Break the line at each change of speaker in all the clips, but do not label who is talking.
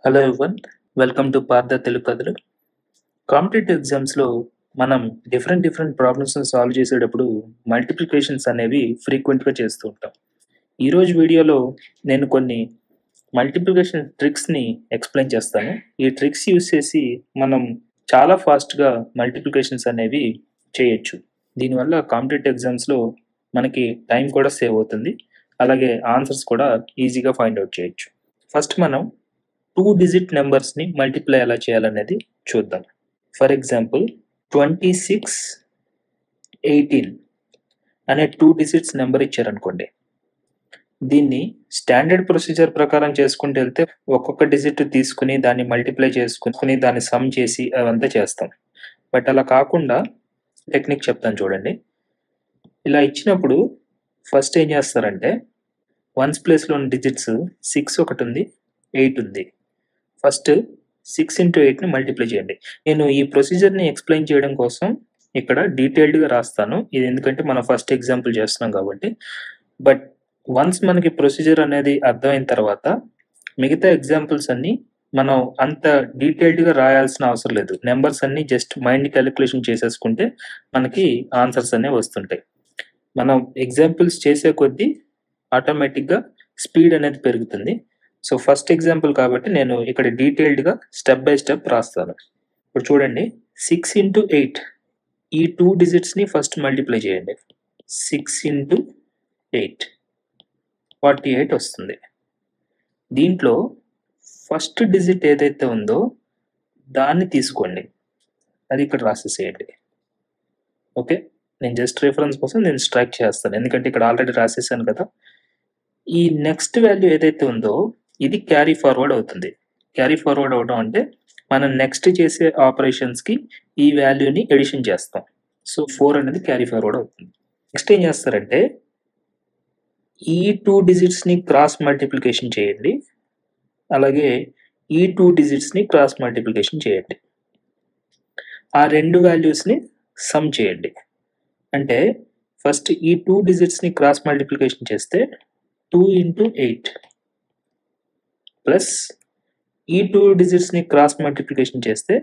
Hello everyone, welcome to Partha Telugu కథలు. Competitive ఎగ్జామ్స్లో మనం డిఫరెంట్ ప్రాబ్లమ్స్ని సాల్వ్ చేసేటప్పుడు మల్టిప్లికేషన్స్ అనేవి ఫ్రీక్వెంట్గా చేస్తూ ఉంటాం. ఈరోజు వీడియోలో నేను కొన్ని మల్టిప్లికేషన్ ట్రిక్స్ని ఎక్స్ప్లెయిన్ చేస్తాను. ఈ ట్రిక్స్ యూస్ చేసి మనం చాలా ఫాస్ట్గా మల్టిప్లికేషన్స్ అనేవి చేయొచ్చు. దీనివల్ల కాంపిటేటివ్ ఎగ్జామ్స్లో మనకి టైం కూడా సేవ్ అవుతుంది, అలాగే ఆన్సర్స్ కూడా ఈజీగా ఫైండ్ అవుట్ చేయొచ్చు. ఫస్ట్ మనం 2 డిజిట్ నెంబర్స్ని మల్టిప్లై ఎలా చేయాలనేది చూద్దాం. ఫర్ ఎగ్జాంపుల్ 26, 18 అనే 2 డిజిట్స్ నెంబర్ ఇచ్చారనుకోండి. దీన్ని స్టాండర్డ్ ప్రొసీజర్ ప్రకారం చేసుకుంటూ వెళ్తే ఒక్కొక్క డిజిట్ తీసుకుని దాన్ని మల్టిప్లై చేసుకుని దాన్ని సమ్ చేసి అవంతా చేస్తాం. బట్ అలా కాకుండా టెక్నిక్ చెప్తాను చూడండి. ఇలా ఇచ్చినప్పుడు ఫస్ట్ ఏం చేస్తారంటే వన్స్ ప్లేస్లో ఉన్న డిజిట్స్ 6 ఒకటి ఉంది, 8 ఉంది. ఫస్ట్ 6 into 8ని మల్టిప్లై చేయండి. నేను ఈ ప్రొసీజర్ని ఎక్స్ప్లెయిన్ చేయడం కోసం ఇక్కడ డీటెయిల్డ్గా రాస్తాను, ఇది ఎందుకంటే మనం ఫస్ట్ ఎగ్జాంపుల్ చేస్తున్నాం కాబట్టి. బట్ వన్స్ మనకి ప్రొసీజర్ అనేది అర్థమైన తర్వాత మిగతా ఎగ్జాంపుల్స్ అన్నీ మనం అంత డీటెయిల్డ్గా రాయాల్సిన అవసరం లేదు. నెంబర్స్ అన్నీ జస్ట్ మైండ్ క్యాలిక్యులేషన్ చేసేసుకుంటే మనకి ఆన్సర్స్ అనేవి వస్తుంటాయి. మనం ఎగ్జాంపుల్స్ చేసే కొద్దీ ఆటోమేటిక్గా స్పీడ్ అనేది పెరుగుతుంది. సో ఫస్ట్ ఎగ్జాంపుల్ కాబట్టి నేను ఇక్కడ డీటెయిల్డ్గా స్టెప్ బై స్టెప్ రాస్తాను. ఇప్పుడు చూడండి, 6 into 8 ఈ 2 డిజిట్స్ని ఫస్ట్ మల్టిప్లై చేయండి. 6 into 8 48 వస్తుంది. దీంట్లో ఫస్ట్ డిజిట్ ఏదైతే ఉందో దాన్ని తీసుకోండి, అది ఇక్కడ రాసేసేయండి. ఓకే, నేను జస్ట్ రిఫరెన్స్ కోసం నేను స్ట్రైక్ చేస్తాను, ఎందుకంటే ఇక్కడ ఆల్రెడీ రాసేసాను కదా. ఈ నెక్స్ట్ వాల్యూ ఏదైతే ఉందో ఇది క్యారీ ఫార్వర్డ్ అవుతుంది. క్యారీ ఫార్వర్డ్ అవడం అంటే మనం నెక్స్ట్ చేసే ఆపరేషన్స్కి ఈ వాల్యూని ఎడిషన్ చేస్తాం. సో 4 అనేది క్యారీ ఫార్వర్డ్ అవుతుంది. నెక్స్ట్ ఏం చేస్తారంటే ఈ 2 డిజిట్స్ని క్రాస్ మల్టిప్లికేషన్ చేయండి, అలాగే ఈ 2 డిజిట్స్ని క్రాస్ మల్టిప్లికేషన్ చేయండి. ఆ రెండు వాల్యూస్ని సమ్ చేయండి. అంటే ఫస్ట్ ఈ 2 డిజిట్స్ని క్రాస్ మల్టిప్లికేషన్ చేస్తే 2 into 8 ప్లస్ ఈ 2 డిజిట్స్ని క్రాస్ మల్టిప్లికేషన్ చేస్తే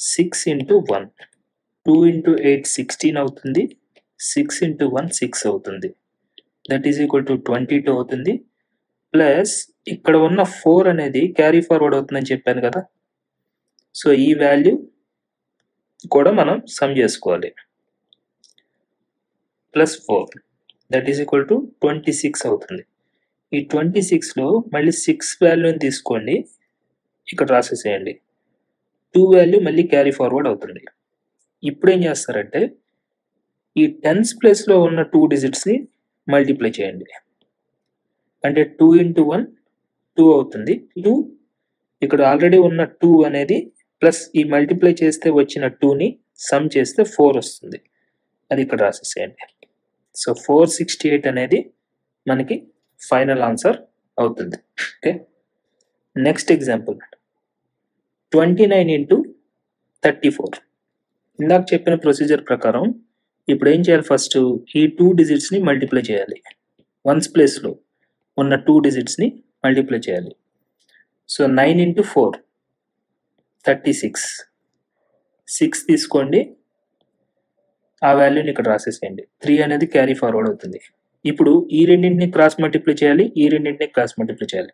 6 into 1. 2 into 8 16 అవుతుంది, 6 into 1 6 అవుతుంది. దట్ ఈజ్ ఈక్వల్ టు 22 అవుతుంది. ప్లస్ ఇక్కడ ఉన్న 4 అనేది క్యారీ ఫార్వర్డ్ అవుతుందని చెప్పాను కదా. సో ఈ వాల్యూ కూడా మనం సమ్ చేసుకోవాలి. Plus 4 that is equal to 26 అవుతుంది. ఈ 26లో మళ్ళీ 6 వాల్యూని తీసుకోండి, ఇక్కడ రాసేసేయండి. 2 వాల్యూ మళ్ళీ క్యారీ ఫార్వర్డ్ అవుతుంది. ఇప్పుడు ఏం చేస్తారంటే ఈ 10s ప్లేస్లో ఉన్న 2 డిజిట్స్ని మల్టిప్లై చేయండి. అంటే 2 into 1 2 అవుతుంది. 2 ఇక్కడ ఆల్రెడీ ఉన్న 2 అనేది ప్లస్ ఈ మల్టిప్లై చేస్తే వచ్చిన 2ని సమ్ చేస్తే 4 వస్తుంది, అది ఇక్కడ రాసేసేయండి. సో 468 అనేది మనకి ఫైనల్ ఆన్సర్ అవుతుంది. Okay, next example 29 into 34. ఇందాక చెప్పిన ప్రొసీజర్ ప్రకారం ఇప్పుడు ఏం చేయాలి, ఫస్ట్ ఈ 2 డిజిట్స్ని మల్టిప్లై చేయాలి. వన్స్ ప్లేస్లో ఉన్న 2 డిజిట్స్ని మల్టిప్లై చేయాలి. So 9 into 4 36. 6 తీసుకోండి, ఆ వాల్యూని ఇక్కడ రాసేసేయండి. 3 అనేది క్యారీ ఫార్వర్డ్ అవుతుంది. ఇప్పుడు ఈ రెండింటిని క్రాస్ మల్టిప్లై చేయాలి, ఈ రెండింటిని క్రాస్ మల్టిప్లై చేయాలి.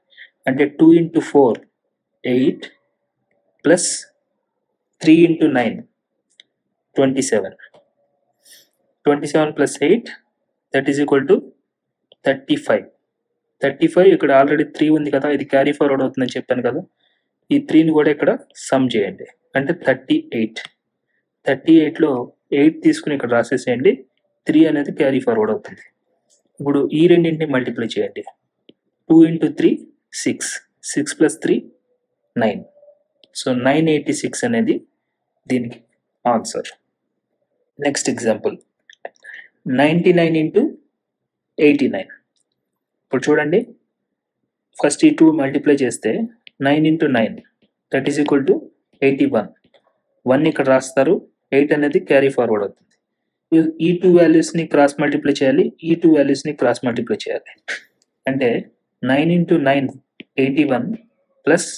అంటే 2 into 4 8 plus 3 into 9 27. 27 plus 8 that is equal to 35. 35 ఇక్కడ ఆల్రెడీ 3 ఉంది కదా, ఇది క్యారీ ఫార్వర్డ్ అవుతుందని చెప్పాను కదా. ఈ 3ని కూడా ఇక్కడ సమ్ చేయండి, అంటే 38. 38లో 8 తీసుకుని ఇక్కడ రాసేసేయండి. 3 అనేది క్యారీ ఫార్వర్డ్ అవుతుంది. ఇప్పుడు ఈ రెండింటిని మల్టిప్లై చేయండి. 2 into 3 6. 6 plus 3 9. సో 986 అనేది దీనికి ఆన్సర్. Next example 99 into 89. ఇప్పుడు చూడండి, ఫస్ట్ ఈ 2 మల్టిప్లై చేస్తే 9 into 9 that is equal to 81. 1 ఇక్కడ రాస్తారు, 8 అనేది క్యారీ ఫార్వర్డ్ అవుతుంది. ఈ 2 వాల్యూస్ని క్రాస్ మల్టిప్లై చేయాలి, ఈ 2 వాల్యూస్ని క్రాస్ మల్టిప్లై చేయాలి. అంటే 9 into 9 81 plus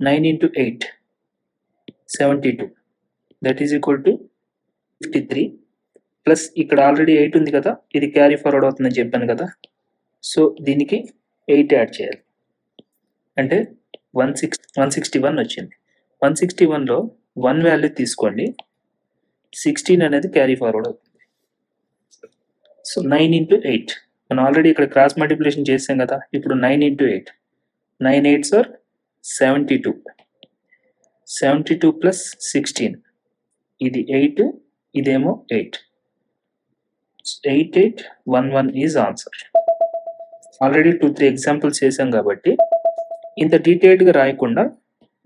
9 into 8, 72. That is equal to 53. Plus ఇక్కడ ఆల్రెడీ 8 ఉంది కదా, ఇది క్యారీ ఫార్వర్డ్ అవుతుందని చెప్పాను కదా. సో దీనికి 8 యాడ్ చేయాలి. అంటే 161 వచ్చింది. 161లో 1 వాల్యూ తీసుకోండి, 16 అనేది క్యారీ ఫార్వర్డ్ అవుతుంది. సో 9 into 8, మనం ఆల్రెడీ ఇక్కడ క్రాస్ మల్టిప్లికేషన్ చేసాం కదా. ఇప్పుడు 9 into 8, 9 8s are 72. 72 plus 16, ఇది 8, ఇదేమో 8. 8811 is answer. ఆల్రెడీ 2-3 ఎగ్జాంపుల్స్ చేసాం కాబట్టి ఇంత డీటెయిల్డ్గా రాయకుండా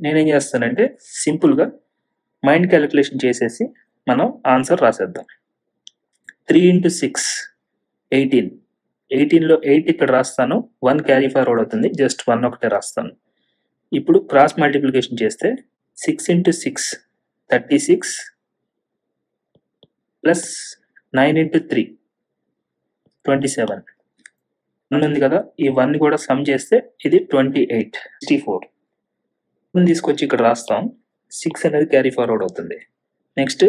నేనేం చేస్తానంటే సింపుల్గా మైండ్ క్యాలిక్యులేషన్ చేసేసి మనం ఆన్సర్ రాసేద్దాం. 3 into 6, 18. 18లో 8 ఇక్కడ రాస్తాను, 1 క్యారీ ఫార్వర్డ్ అవుతుంది, జస్ట్ 1 ఒకటే రాస్తాను. ఇప్పుడు క్రాస్ మల్టిప్లికేషన్ చేస్తే 6 into 6, 36 ప్లస్ 9 into 3, 27. 1 ఉంది కదా, ఈ 1 కూడా సమ్ చేస్తే ఇది 28, 64. తీసుకొచ్చి ఇక్కడ రాస్తాం, 6 అనేది క్యారీ ఫార్వర్డ్ అవుతుంది. Next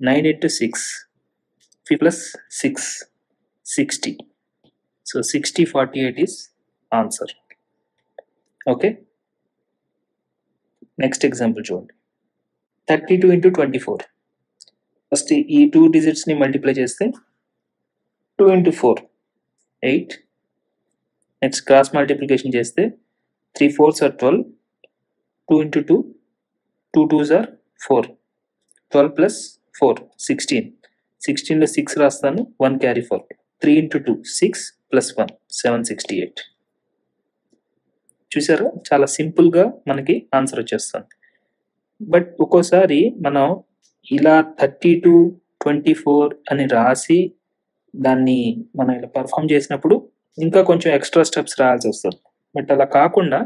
9 into 6 plus 6, 60. So 60, 48 is answer. Okay, next example చూడండి. 32 into 24. ఫస్ట్ ఈ 2 డిజిట్స్ని మల్టిప్లై చేస్తే 2 into 4, 8. నెక్స్ట్ క్రాస్ మల్టిప్లికేషన్ చేస్తే 3 4s are 12, 2 into 2, 2 2s are 4, 12 plus 4, 16. 16లో 6 రాస్తాను, 1 క్యారీ ఫార్వర్డ్. 3 into 2, 6 plus 1, 768. చూసారా, చాలా సింపుల్గా మనకి ఆన్సర్ వచ్చేస్తుంది. బట్ ఒక్కోసారి మనం ఇలా 32, 24 అని రాసి దాన్ని మనం ఇలా పర్ఫామ్ చేసినప్పుడు ఇంకా కొంచెం ఎక్స్ట్రా స్టెప్స్ రాయాల్సి వస్తుంది. బట్ అలా కాకుండా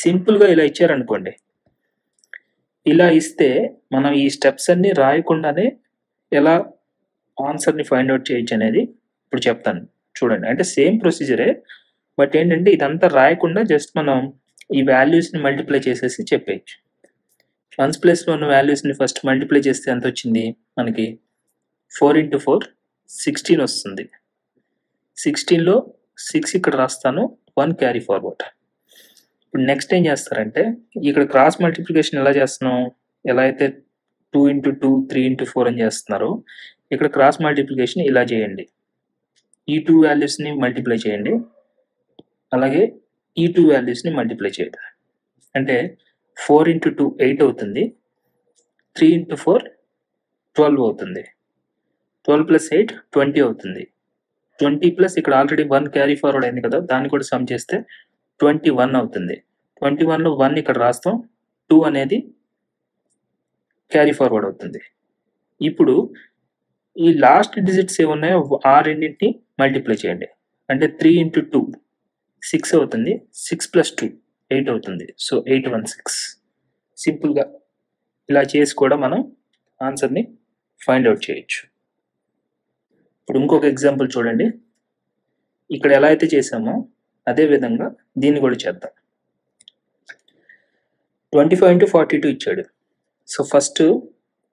సింపుల్గా ఇలా ఇచ్చారనుకోండి, ఇలా ఇస్తే మనం ఈ స్టెప్స్ అన్ని రాయకుండానే ఎలా ఆన్సర్ని ఫైండ్ అవుట్ చేయొచ్చు అనేది ఇప్పుడు చెప్తాను చూడండి. అంటే సేమ్ ప్రొసీజరే, బట్ ఏంటంటే ఇదంతా రాయకుండా జస్ట్ మనం ఈ వాల్యూస్ని మల్టిప్లై చేసేసి చెప్పేయచ్చు. 1's ప్లేస్లో ఉన్న వాల్యూస్ని ఫస్ట్ మల్టిప్లై చేస్తే ఎంత వచ్చింది మనకి? 4 into 4, 16 వస్తుంది. 16లో 6 ఇక్కడ రాస్తాను, 1 క్యారీ ఫార్వర్డ్. ఇప్పుడు నెక్స్ట్ ఏం చేస్తారంటే ఇక్కడ క్రాస్ మల్టిప్లికేషన్ ఎలా చేస్తున్నాం, ఎలా అయితే 2 into 2, 3 into 4 అని చేస్తున్నారో ఇక్కడ క్రాస్ మల్టిప్లికేషన్ ఇలా చేయండి. ఈ 2 వాల్యూస్ని మల్టిప్లై చేయండి, అలాగే ఈ 2 వాల్యూస్ని మల్టిప్లై చేయండి. అంటే 4 into 2, 8 అవుతుంది. 3 into 4, 12 అవుతుంది. 12 plus 8, 20 అవుతుంది. 20 ప్లస్ ఇక్కడ ఆల్రెడీ 1 క్యారీ ఫార్వర్డ్ అయింది కదా, దాన్ని కూడా సమ్ చేస్తే 21 అవుతుంది. 21లో 1 ఇక్కడ రాస్తాం, 2 అనేది క్యారీ ఫార్వర్డ్ అవుతుంది. ఇప్పుడు ఈ లాస్ట్ డిజిట్స్ ఏమున్నాయో ఆ రెండింటిని మల్టిప్లై చేయండి. అంటే 3 into 2, 6 అవుతుంది. 6 plus 2, 8 అవుతుంది. సో 816. సింపుల్గా ఇలా చేసి కూడా మనం ఆన్సర్ని ఫైండ్ అవుట్ చేయొచ్చు. ఇప్పుడు ఇంకొక ఎగ్జాంపుల్ చూడండి. ఇక్కడ ఎలా అయితే చేసామో అదే విధంగా దీన్ని కూడా చేద్దాం. 25 into 42 ఇచ్చాడు. సో ఫస్ట్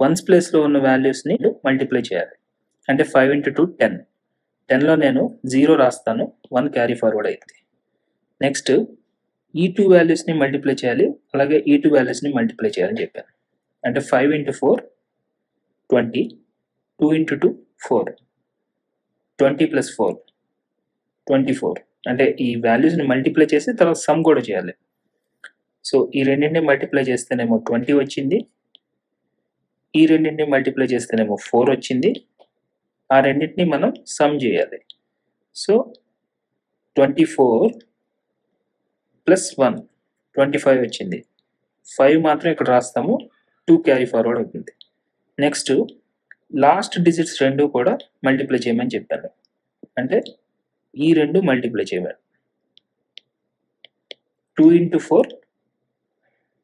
1's ప్లేస్లో ఉన్న వాల్యూస్ని మల్టిప్లై చేయాలి. అంటే 5 into 2, 10. 10లో నేను 0 రాస్తాను, 1 క్యారీ ఫార్వర్డ్ అయింది. నెక్స్ట్ ఈ 2 వాల్యూస్ని మల్టిప్లై చేయాలి, అలాగే ఈ 2 వాల్యూస్ని మల్టిప్లై చేయాలని చెప్పాను. అంటే 5 into 4, 20. 2 into 2, 4. 20 plus 4, 24. అంటే ఈ వాల్యూస్ని మల్టిప్లై చేసి తర్వాత సమ్ కూడా చేయాలి. సో ఈ రెండింటిని మల్టిప్లై చేస్తేనేమో 20 వచ్చింది, ఈ రెండింటిని మల్టిప్లై చేస్తేనేమో 4 వచ్చింది. ఆ రెండింటిని మనం సమ్ చేయాలి. సో 24 plus 1, 25 వచ్చింది. 5 మాత్రం ఇక్కడ రాస్తాము, 2 క్యారీ ఫార్వర్డ్ అవుతుంది. నెక్స్ట్ లాస్ట్ డిజిట్స్ రెండు కూడా మల్టిప్లై చేయమని చెప్పాను. అంటే ఈ రెండు మల్టిప్లై చేయమని. 2 into 4,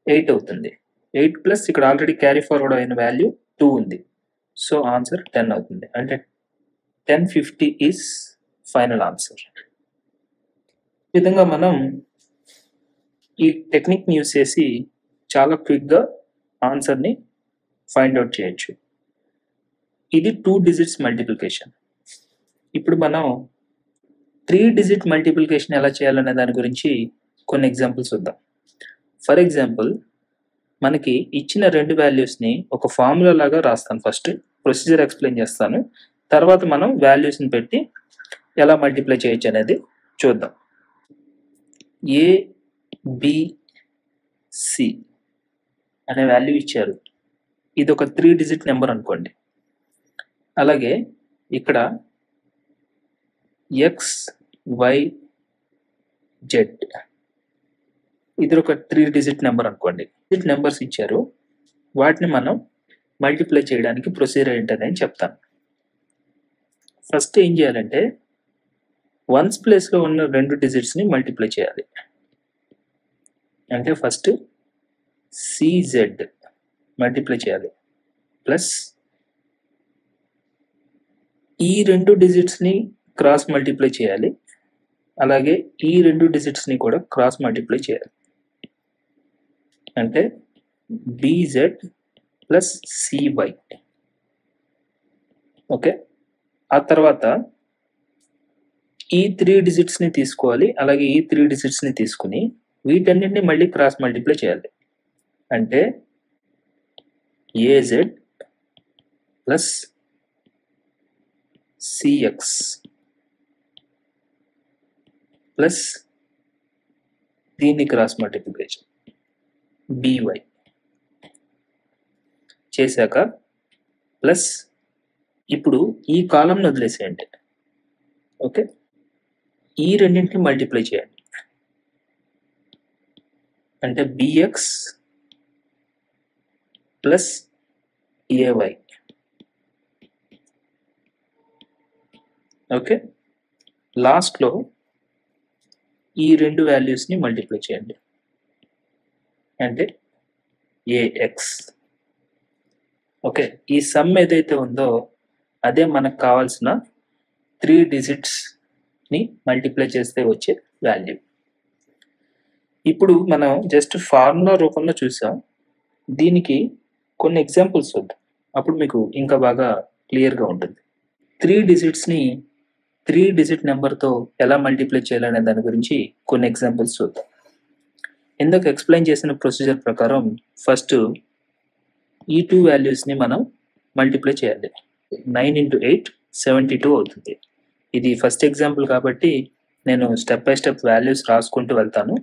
8 అవుతుంది. 8 ప్లస్ ఇక్కడ ఆల్రెడీ క్యారీ ఫార్వర్డ్ అయిన వాల్యూ 2 ఉంది. సో ఆన్సర్ 10 అవుతుంది. అంటే 1050 ఈజ్ ఫైనల్ ఆన్సర్. ఈ విధంగా మనం ఈ టెక్నిక్ని యూజ్ చేసి చాలా క్విక్గా ఆన్సర్ని ఫైండ్ అవుట్ చేయొచ్చు. ఇది 2 డిజిట్స్ మల్టిప్లికేషన్. ఇప్పుడు మనం 3 డిజిట్ మల్టిప్లికేషన్ ఎలా చేయాలనే దాని గురించి కొన్ని ఎగ్జాంపుల్స్ చూద్దాం. ఫర్ ఎగ్జాంపుల్, మనకి ఇచ్చిన 2 వాల్యూస్ని ఒక ఫార్ములా లాగా రాస్తాను. ఫస్ట్ ప్రొసీజర్ ఎక్స్ప్లెయిన్ చేస్తాను, తర్వాత మనం వాల్యూస్ని పెట్టి ఎలా మల్టిప్లై చేయొచ్చు అనేది చూద్దాం. ఏ బి సి అనే వాల్యూ ఇచ్చారు. ఇది ఒక 3 డిజిట్ నెంబర్ అనుకోండి. అలాగే ఇక్కడ ఎక్స్ వై జెడ్ ఇది ఒక 3 డిజిట్ నెంబర్ అనుకోండి. డిజిట్ నెంబర్స్ ఇచ్చారు, వాటిని మనం మల్టిప్లై చేయడానికి ప్రొసీజర్ ఏంటనేది చెప్తాను. ఫస్ట్ ఏం చేయాలంటే వన్స్ ప్లేస్లో ఉన్న 2 డిజిట్స్ని మల్టిప్లై చేయాలి. అంటే ఫస్ట్ సిజెడ్ మల్టిప్లై చేయాలి ప్లస్ ఈ 2 డిజిట్స్ని క్రాస్ మల్టిప్లై చేయాలి, అలాగే ఈ 2 డిజిట్స్ని కూడా క్రాస్ మల్టిప్లై చేయాలి. అంటే బిజెడ్ ప్లస్ సివై. ఓకే, ఆ తర్వాత ఈ 3 డిజిట్స్ని తీసుకోవాలి, అలాగే ఈ 3 డిజిట్స్ని తీసుకుని వీటన్నిటిని మళ్ళీ క్రాస్ మల్టిప్లై చేయాలి. అంటే ఏజెడ్ ప్లస్ సిఎక్స్ ప్లస్ దీన్ని క్రాస్ మల్టిప్లికేషన్ బివై చేశాక ప్లస్ ఇప్పుడు ఈ కాలంని వదిలేసేయండి. ఓకే, ఈ రెండింటిని మల్టిప్లై చేయండి. అంటే బిఎక్స్ ప్లస్ ఏవై. ఓకే, లాస్ట్లో ఈ 2 వాల్యూస్ని మల్టిప్లై చేయండి. అంటే ఏఎక్స్. ఓకే, ఈ సమ్ ఏదైతే ఉందో అదే మనకు కావాల్సిన 3 డిజిట్స్ని మల్టిప్లై చేస్తే వచ్చే వాల్యూ. ఇప్పుడు మనం జస్ట్ ఫార్ములా రూపంలో చూసాం, దీనికి కొన్ని ఎగ్జాంపుల్స్ చూద్దాం, అప్పుడు మీకు ఇంకా బాగా క్లియర్గా ఉంటుంది. 3 డిజిట్స్ని 3 డిజిట్ నెంబర్తో ఎలా మల్టిప్లై చేయాలనే దాని గురించి కొన్ని ఎగ్జాంపుల్స్ చూద్దాం. ఇందాక ఎక్స్ప్లెయిన్ చేసిన ప్రొసీజర్ ప్రకారం ఫస్ట్ ఈ 2 వాల్యూస్ని మనం మల్టిప్లై చేయాలి. 9 × 8 72 అవుతుంది. ఇది ఫస్ట్ ఎగ్జాంపుల్ కాబట్టి నేను స్టెప్ బై స్టెప్ వాల్యూస్ రాసుకుంటూ వెళ్తాను,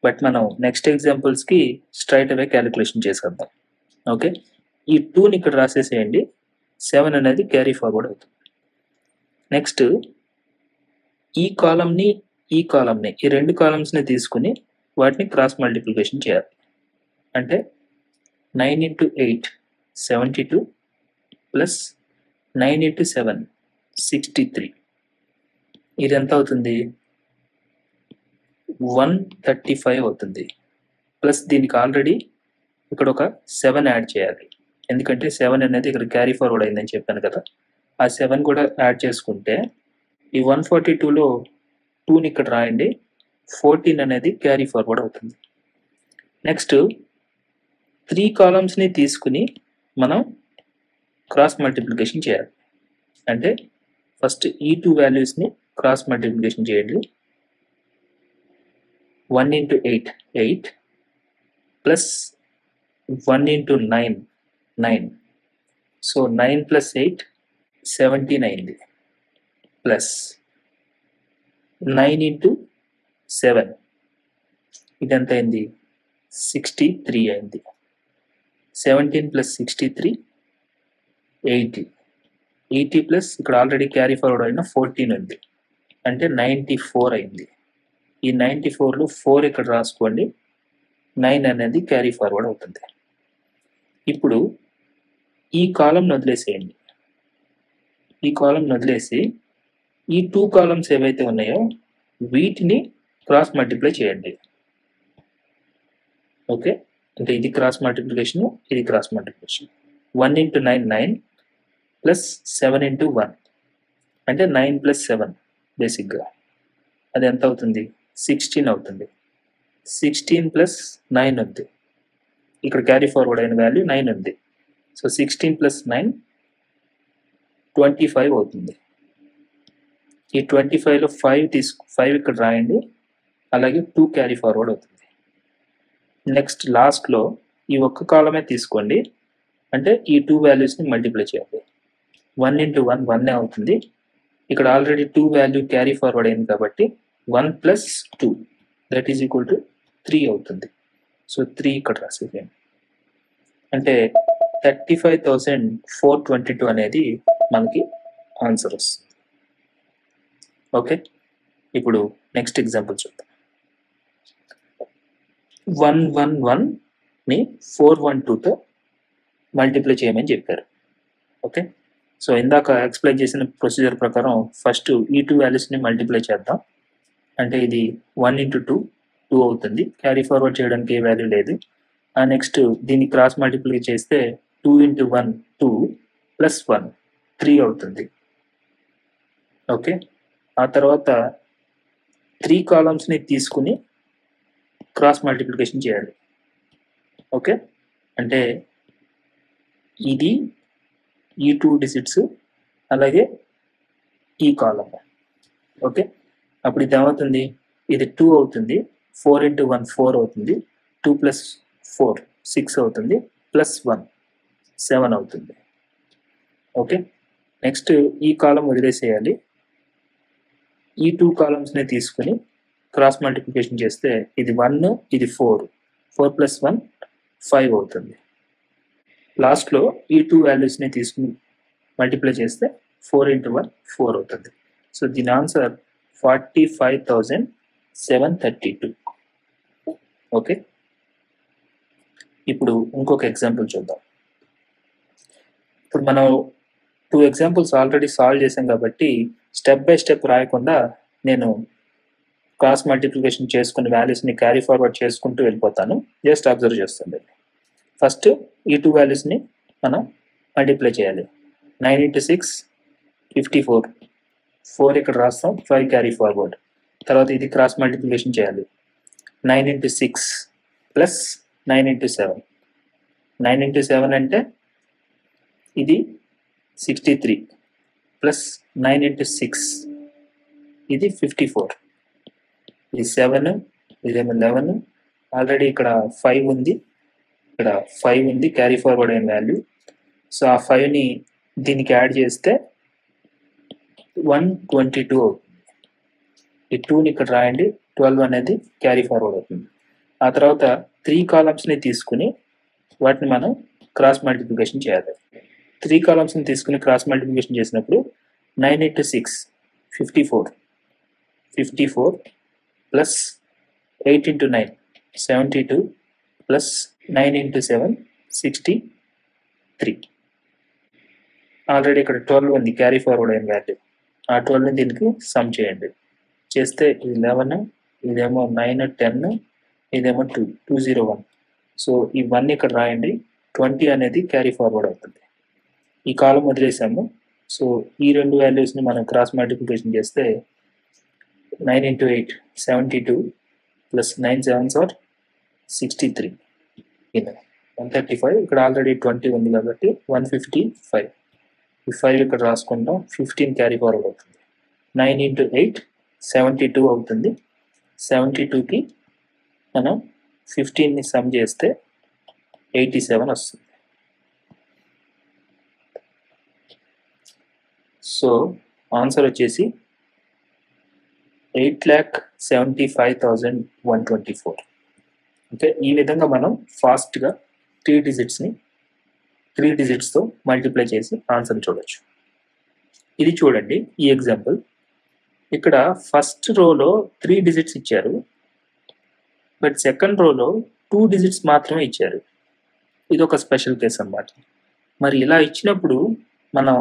బట్ మనం నెక్స్ట్ ఎగ్జాంపుల్స్కి స్ట్రైట్ అవే క్యాలిక్యులేషన్ చేసేద్దాం. ఓకే, ఈ 2ని ఇక్కడ రాసేసేయండి, 7 అనేది క్యారీ ఫార్వర్డ్ అవుతుంది. నెక్స్ట్ ఈ కాలంని ఈ 2 కాలమ్స్ని తీసుకుని వాటిని క్రాస్ మల్టిప్లికేషన్ చేయాలి. అంటే 9 × 8 72 ప్లస్ 9 × 7 63. ఇది ఎంత అవుతుంది? 135 అవుతుంది. ప్లస్ దీనికి ఆల్రెడీ ఇక్కడ ఒక 7 యాడ్ చేయాలి, ఎందుకంటే 7 అనేది ఇక్కడ క్యారీ ఫార్వర్డ్ అయిందని చెప్పాను కదా. ఆ 7 కూడా యాడ్ చేసుకుంటే ఈ 142లో 2ని ఇక్కడ రాయండి, 14 అనేది క్యారీ ఫార్వర్డ్ అవుతుంది. నెక్స్ట్ 3 కాలమ్స్ని తీసుకుని మనం క్రాస్ మల్టిప్లికేషన్ చేయాలి. అంటే ఫస్ట్ ఈ 2 వాల్యూస్ని క్రాస్ మల్టిప్లికేషన్ చేయండి. 1 × 8 8 ప్లస్ 1 × 9 9. సో 9 + 8 17 అయింది, ప్లస్ 9 × 7 ఇది ఎంత అయింది? 63 అయింది. 17 + 63 80. 80 ప్లస్ ఇక్కడ ఆల్రెడీ క్యారీ ఫార్వర్డ్ అయిన 14 ఉంది, అంటే 94 అయింది. ఈ 94లో 4 ఇక్కడ రాసుకోండి, 9 అనేది క్యారీ ఫార్వర్డ్ అవుతుంది. ఇప్పుడు ఈ కాలంను వదిలేసేయండి. ఈ కాలంను వదిలేసి ఈ 2 కాలమ్స్ ఏవైతే ఉన్నాయో వీటిని క్రాస్ మల్టిప్లై చేయండి. ఓకే, అంటే ఇది క్రాస్ మల్టిప్లికేషన్, ఇది క్రాస్ మల్టిప్లికేషన్. 1 × 9 9 ప్లస్ 7 × 1 అంటే 9 + 7 బేసిక్గా అది ఎంత అవుతుంది? 16 అవుతుంది. 16 + 9 ఉంది, ఇక్కడ క్యారీ ఫార్వర్డ్ అయిన వాల్యూ 9 ఉంది. సో 16 + 9 25 అవుతుంది. ఈ 25లో 5 ఇక్కడ రాయండి, అలాగే 2 క్యారీ ఫార్వర్డ్ అవుతుంది. నెక్స్ట్ లాస్ట్లో ఈ ఒక్క కాలమే తీసుకోండి, అంటే ఈ 2 వాల్యూస్ని మల్టిప్లై చేయాలి. 1 × 1 1 అవుతుంది. ఇక్కడ ఆల్రెడీ 2 వాల్యూ క్యారీ ఫార్వర్డ్ అయింది కాబట్టి 1 + 2 దట్ ఈజ్ ఈక్వల్ టు 3 అవుతుంది. సో 3 ఇక్కడ రాసేయండి. అంటే 35,422 అనేది మనకి ఆన్సర్ వస్తుంది. ఓకే, ఇప్పుడు నెక్స్ట్ ఎగ్జాంపుల్ చూద్దాం. 111ని 412తో మల్టిప్లై చేయమని చెప్పారు. ఓకే, సో ఇందాక ఎక్స్ప్లెయిన్ చేసిన ప్రొసీజర్ ప్రకారం ఫస్ట్ ఈ 2 వాల్యూస్ని మల్టిప్లై చేద్దాం. అంటే ఇది 1 × 2 2 అవుతుంది. క్యారీ ఫార్వర్డ్ చేయడానికి ఏ వాల్యూ లేదు. నెక్స్ట్ దీన్ని క్రాస్ మల్టిప్లై చేస్తే 2 × 1 2 + 1 3 అవుతుంది. ఓకే, ఆ తర్వాత 3 కాలమ్స్ని తీసుకుని క్రాస్ మల్టిప్లికేషన్ చేయాలి. ఓకే, అంటే ఇది ఈ 2 డిజిట్స్ అలాగే ఈ కాలమ్. ఓకే, అప్పుడు ఇది ఏమవుతుంది, ఇది 2 అవుతుంది. 4 × 1 4 అవుతుంది. 2 + 4 6 అవుతుంది. +1 7 అవుతుంది. ఓకే, నెక్స్ట్ ఈ కాలం వదిలేసేయాలి. ఈ 2 కాలమ్స్ని తీసుకుని క్రాస్ మల్టిప్లికేషన్ చేస్తే ఇది 1 ఇది 4 4 + 1 5 అవుతుంది. లాస్ట్లో ఈ 2 వాల్యూస్ని తీసుకుని మల్టిప్లై చేస్తే 4 × 1 4 అవుతుంది. సో దీని ఆన్సర్ 45,732. ఓకే, ఇప్పుడు ఇంకొక ఎగ్జాంపుల్ చూద్దాం. ఇప్పుడు మనం 2 ఎగ్జాంపుల్స్ ఆల్రెడీ సాల్వ్ చేసాం కాబట్టి స్టెప్ బై స్టెప్ రాయకుండా నేను క్రాస్ మల్టిప్లికేషన్ చేసుకుని వాల్యూస్ని క్యారీ ఫార్వర్డ్ చేసుకుంటూ వెళ్ళిపోతాను. జస్ట్ అబ్జర్వ్ చేస్తుంది. ఫస్ట్ ఈ 2 వాల్యూస్ని మనం మల్టిప్లై చేయాలి. 9 × 6 54 4 ఇక్కడ రాస్తాం, 5 క్యారీ ఫార్వర్డ్. తర్వాత ఇది క్రాస్ మల్టిప్లికేషన్ చేయాలి. 9 × 6 + 9 × 7 9 × 7 అంటే ఇది 63 + 9 × 6 ఇది 54. ఇది 7 ఇదేమో 11. ఆల్రెడీ ఇక్కడ 5 ఉంది, ఇక్కడ 5 ఉంది క్యారీ ఫార్వర్డ్ అయిన వాల్యూ. సో ఆ 5ని దీనికి యాడ్ చేస్తే 122 అవుతుంది. ఈ 2ని ఇక్కడ రాయండి, 12 అనేది క్యారీ ఫార్వర్డ్ అవుతుంది. ఆ తర్వాత 3 కాలమ్స్ని తీసుకుని వాటిని మనం క్రాస్ మల్టిప్లికేషన్ చేయాలి. 3 కాలమ్స్ని తీసుకుని క్రాస్ మల్టిప్లికేషన్ చేసినప్పుడు 9 × 6 54 54 + 8 × 9 72 + 9 × 7 63. ఆల్రెడీ ఇక్కడ 12 ఉంది క్యారీ ఫార్వర్డ్ అయిన వాల్యూ. ఆ 12ని దీనికి సమ్ చేయండి. చేస్తే ఇది 11, ఇదేమో 9 10, ఇదేమో 2 201. సో ఈ 1 ఇక్కడ రాయండి. 20 అనేది క్యారీ ఫార్వర్డ్ అవుతుంది. ఈ కాలం వదిలేసాము. సో ఈ 2 వాల్యూస్ని మనం క్రాస్ మల్టిప్లికేషన్ చేస్తే 9 × 8 72 + 9 7s are 63. 135. ఇక్కడ ఆల్రెడీ 20 ఉంది కాబట్టి 155. ఈ 5 ఇక్కడ రాసుకుంటాం. 15 క్యారీ ఫార్వర్డ్ అవుతుంది. 9 × 8 72 అవుతుంది. 72కి మనం 15ని సమ్ చేస్తే 87 వస్తుంది. సో ఆన్సర్ వచ్చేసి 8,75,124. ఓకే, ఈ విధంగా మనం ఫాస్ట్గా 3 డిజిట్స్తో మల్టిప్లై చేసి ఆన్సర్ చూడొచ్చు. ఇది చూడండి ఈ ఎగ్జాంపుల్. ఇక్కడ ఫస్ట్ రోలో 3 డిజిట్స్ ఇచ్చారు, బట్ సెకండ్ రోలో 2 డిజిట్స్ మాత్రమే ఇచ్చారు. ఇది ఒక స్పెషల్ కేస్ అన్నమాట. మరి ఇలా ఇచ్చినప్పుడు మనం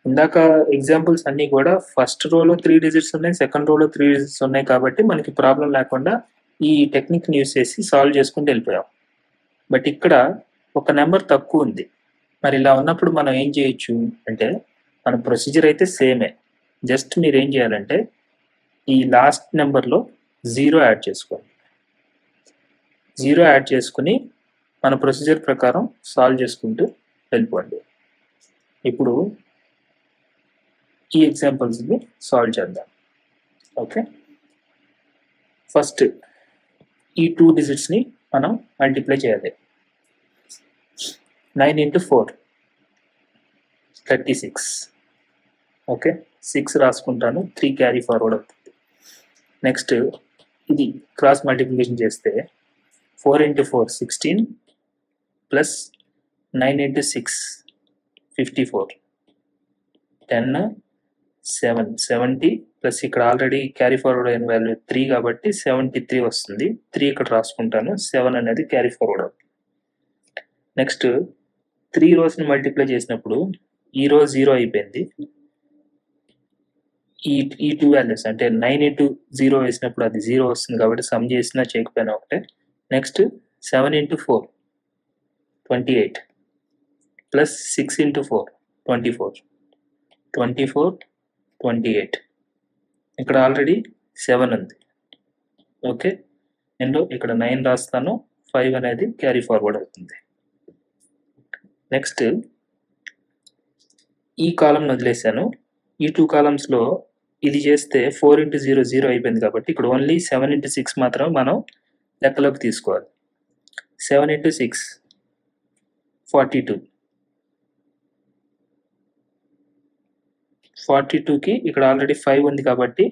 ఇందాక ఎగ్జాంపుల్స్ అన్నీ కూడా ఫస్ట్ రోలో 3 డిజిట్స్ ఉన్నాయి, సెకండ్ రోలో 3 డిజిట్స్ ఉన్నాయి కాబట్టి మనకి ప్రాబ్లం లేకుండా ఈ టెక్నిక్ని యూస్ చేసి సాల్వ్ చేసుకుంటూ వెళ్ళిపోయాం. బట్ ఇక్కడ ఒక నెంబర్ తక్కువ ఉంది. మరి ఇలా ఉన్నప్పుడు మనం ఏం చేయొచ్చు అంటే, మన ప్రొసీజర్ అయితే సేమే. జస్ట్ మీరు ఏం చేయాలంటే ఈ లాస్ట్ నెంబర్లో 0 యాడ్ చేసుకోండి. 0 యాడ్ చేసుకుని మన ప్రొసీజర్ ప్రకారం సాల్వ్ చేసుకుంటూ వెళ్ళిపోండి. ఇప్పుడు ఈ ఎగ్జాంపుల్స్ని సాల్వ్ చేద్దాం. ఓకే, ఫస్ట్ ఈ 2 డిజిట్స్ని మనం మల్టిప్లై చేయాలి. 9 × 4 36. ఓకే, 6 రాసుకుంటాను, 3 క్యారీ ఫార్వర్డ్ అవుతుంది. నెక్స్ట్ ఇది క్రాస్ మల్టిప్లికేషన్ చేస్తే 4 × 4 16 ప్లస్ 9 × 6 54 10 7 70 ప్లస్ ఇక్కడ ఆల్రెడీ క్యారీ ఫార్వర్డ్ అయిన వాల్యూ 3 కాబట్టి 73 వస్తుంది. 3 ఇక్కడ రాసుకుంటాను, 7 అనేది క్యారీ ఫార్వర్డ్ అవుతుంది. నెక్స్ట్ 3 రోస్ని మల్టిప్లై చేసినప్పుడు ఈ రో 0 అయిపోయింది. ఈ 2 వాల్యూస్ అంటే 9 × 0 వేసినప్పుడు అది 0 వస్తుంది కాబట్టి సమ్ చేసినా చేయకపోయినా ఒకటే. నెక్స్ట్ 7 × 4 28 ప్లస్ 6 × 4 24 24 28 ఇక్కడ ఆల్రెడీ 7 ఉంది. ఓకే, నేను ఇక్కడ 9 రాస్తాను, 5 అనేది క్యారీ ఫార్వర్డ్ అవుతుంది. నెక్స్ట్ ఈ కాలంను వదిలేసాను. ఈ 2 కాలమ్స్లో ఇది చేస్తే 4 × 0 0 అయిపోయింది కాబట్టి ఇక్కడ ఓన్లీ 7 × 6 మాత్రం మనం లెక్కలోకి తీసుకోవాలి. 7 × 6 42. 42కి ఇక్కడ ఆల్రెడీ 5 ఉంది కాబట్టి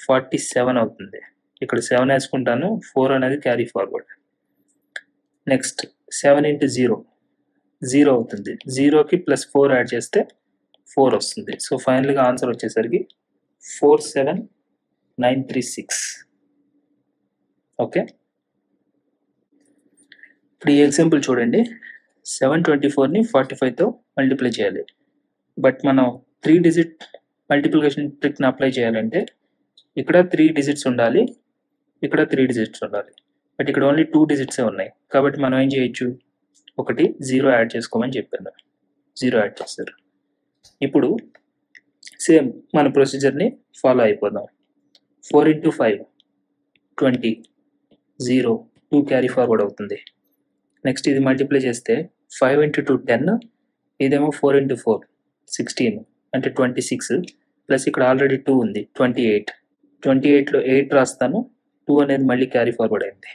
47 అవుతుంది. ఇక్కడ 7 వేసుకుంటాను, 4 అనేది క్యారీ ఫార్వర్డ్. నెక్స్ట్ 7 × 0 0 అవుతుంది. 0కి ప్లస్ 4 యాడ్ చేస్తే 4 వస్తుంది. సో ఫైనల్గా ఆన్సర్ వచ్చేసరికి 47936. ఓకే, ఇప్పుడు ఈ ఎగ్జాంపుల్ చూడండి. 724ని 45తో మల్టిప్లై చేయాలి. బట్ మనం 3 డిజిట్ మల్టిప్లికేషన్ ట్రిక్ని అప్లై చేయాలంటే ఇక్కడ 3 డిజిట్స్ ఉండాలి, ఇక్కడ 3 డిజిట్స్ ఉండాలి. బట్ ఇక్కడ ఓన్లీ 2 డిజిట్సే ఉన్నాయి కాబట్టి మనం ఏం చేయొచ్చు, ఒకటి 0 యాడ్ చేసుకోమని చెప్పాను, 0 యాడ్ చేస్తారు. ఇప్పుడు సేమ్ మన ప్రొసీజర్ని ఫాలో అయిపోదాం. 4 × 5 20 0 2 క్యారీ ఫార్వర్డ్ అవుతుంది. నెక్స్ట్ ఇది మల్టిప్లై చేస్తే 5 × 2 10, ఇదేమో 4 × 4 16 అంటే 26 ప్లస్ ఇక్కడ ఆల్రెడీ 2 ఉంది 28. 28లో 8 రాస్తాను, 2 అనేది మళ్ళీ క్యారీ ఫార్వర్డ్ అయింది.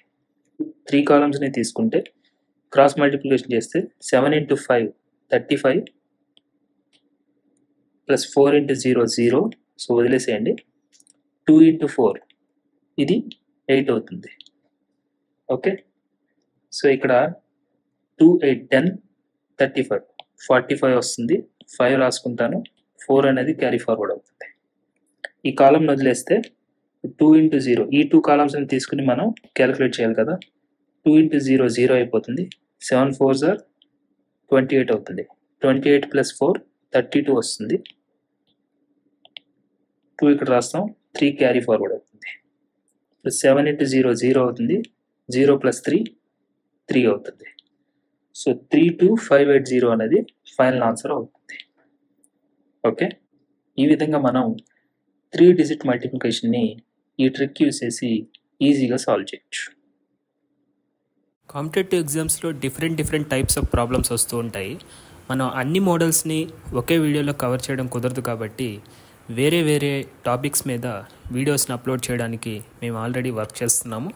3 కాలమ్స్ని తీసుకుంటే క్రాస్ మల్టిప్లికేషన్ చేస్తే 7 × 5 35 ప్లస్ 4 × 0 0. సో వదిలేసేయండి. 2 × 4 ఇది 8 అవుతుంది. ఓకే, సో ఇక్కడ 2 8 10 35 45 వస్తుంది. 5 రాసుకుంటాను, 4 అనేది క్యారీ ఫార్వర్డ్ అవుతుంది. ఈ కాలం వదిలేస్తే 2 × 0 ఈ 2 కాలమ్స్ని తీసుకుని మనం క్యాలిక్యులేట్ చేయాలి కదా. 2 × 0 0 అయిపోతుంది. 7 4s are 28 అవుతుంది. 28 ప్లస్ 4 32 వస్తుంది. 2 ఇక్కడ రాస్తాం, 3 క్యారీ ఫార్వర్డ్ అవుతుంది. 7 × 0 0 అవుతుంది. 0 ప్లస్ 3 3 అవుతుంది. సో 32580 అనేది ఫైనల్ ఆన్సర్ అవుతుంది. ఓకే, ఈ విధంగా మనం 3 డిజిట్ మల్టిప్లికేషన్ని ఈ ట్రిక్ యూస్ చేసి ఈజీగా సాల్వ్ చేయొచ్చు.
కాంపిటేటివ్ ఎగ్జామ్స్లో డిఫరెంట్ టైప్స్ ఆఫ్ ప్రాబ్లమ్స్ వస్తూ ఉంటాయి. మనం అన్ని మోడల్స్ని ఒకే వీడియోలో కవర్ చేయడం కుదరదు కాబట్టి వేరే టాపిక్స్ మీద వీడియోస్ని అప్లోడ్ చేయడానికి మేము ఆల్రెడీ వర్క్ చేస్తున్నాము.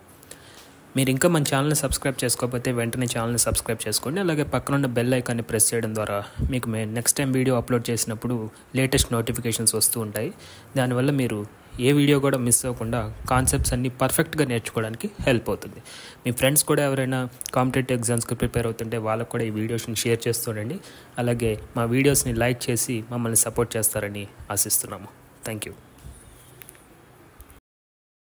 మీరు ఇంకా మన ఛానల్ని సబ్స్క్రైబ్ చేసుకోకపోతే వెంటనే ఛానల్ని సబ్స్క్రైబ్ చేసుకోండి. అలాగే పక్కన ఉన్న బెల్ ఐకాన్ని ప్రెస్ చేయడం ద్వారా మీకు నెక్స్ట్ టైం వీడియో అప్లోడ్ చేసినప్పుడు లేటెస్ట్ నోటిఫికేషన్స్ వస్తూ ఉంటాయి. దానివల్ల మీరు ఏ వీడియో కూడా మిస్ అవ్వకుండా కాన్సెప్ట్స్ అన్నీ పర్ఫెక్ట్గా నేర్చుకోవడానికి హెల్ప్ అవుతుంది. మీ ఫ్రెండ్స్ కూడా ఎవరైనా కాంపిటేటివ్ ఎగ్జామ్స్కి ప్రిపేర్ అవుతుంటే వాళ్ళకు కూడా ఈ వీడియోస్ని షేర్ చేస్తుండండి. అలాగే మా వీడియోస్ని లైక్ చేసి మమ్మల్ని సపోర్ట్ చేస్తారని ఆశిస్తున్నాము. Thank you.